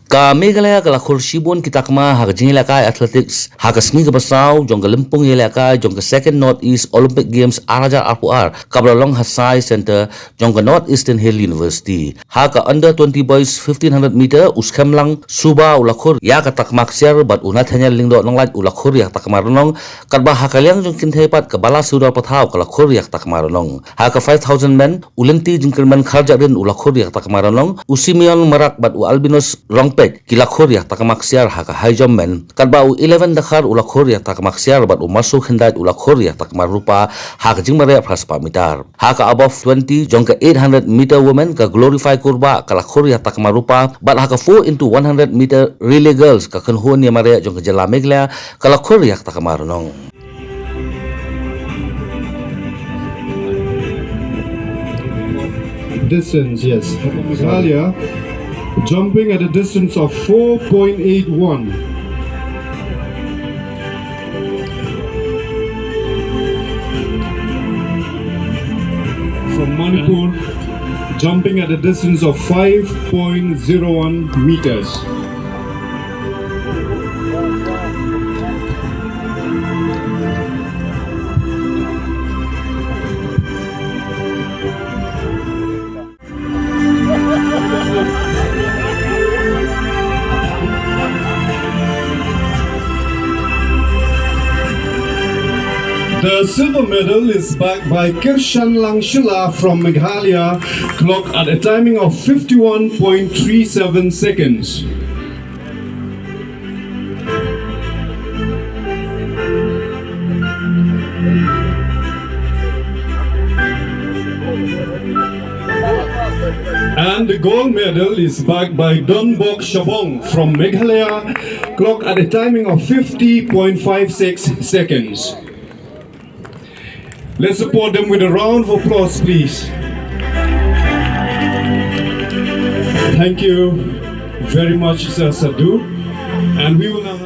Ka Meghalaya ka Khur Shibon ki Takma ha ka Jingilakai Athletics ha ka Sngi ka Basaw Jong ka Limpung Yelakai Jong ka Second Northeast Olympic Games Araja RPR Kabralong Hasai Center Jong ka Northeastern Hill University ha ka Under 20 Boys 1500 meter Uskemlang Suba Ulakhur ya ka Takma Ksiar bat unat hanya lingdo nonglat Ulakhur ya Takma Rnong kadba ha ka liang jong kinthepat ka bala sura pathaw ka Lakhur ya Takma Rnong ha ka 5000 men ulinti jingkerman kharja din Ulakhur ya Takma Rnong usimion marak bat u albinos rongpek kila Khur ya Takma Ksiar ha ka high jump men kadba u 11 dakhar Ulakhur ya Takma Ksiar bat u masuk hendat Ulakhur ya Takma Rupa ha ka jingmare praspa mitar ha ka above 20 jong ka 800 meter women ka glorify kurba ka Lakhur ya Takma Rupa bat ha ka 4 into 100 meter relay girls ka kenhun ya mare jong ka jala Meghalaya ka Lakhur ya Takma Rnong. Distance, yes. Meghalaya jumping at a distance of 4.81. From Manipur, jumping at a distance of 5.01 meters. The silver medal is backed by Kirshan Langshila from Meghalaya, clocked at a timing of 51.37 seconds. And the gold medal is backed by Donbok Shabong from Meghalaya, clocked at a timing of 50.56 seconds. Let's support them with a round of applause, please. Thank you very much, Sir Sadhu. And we will now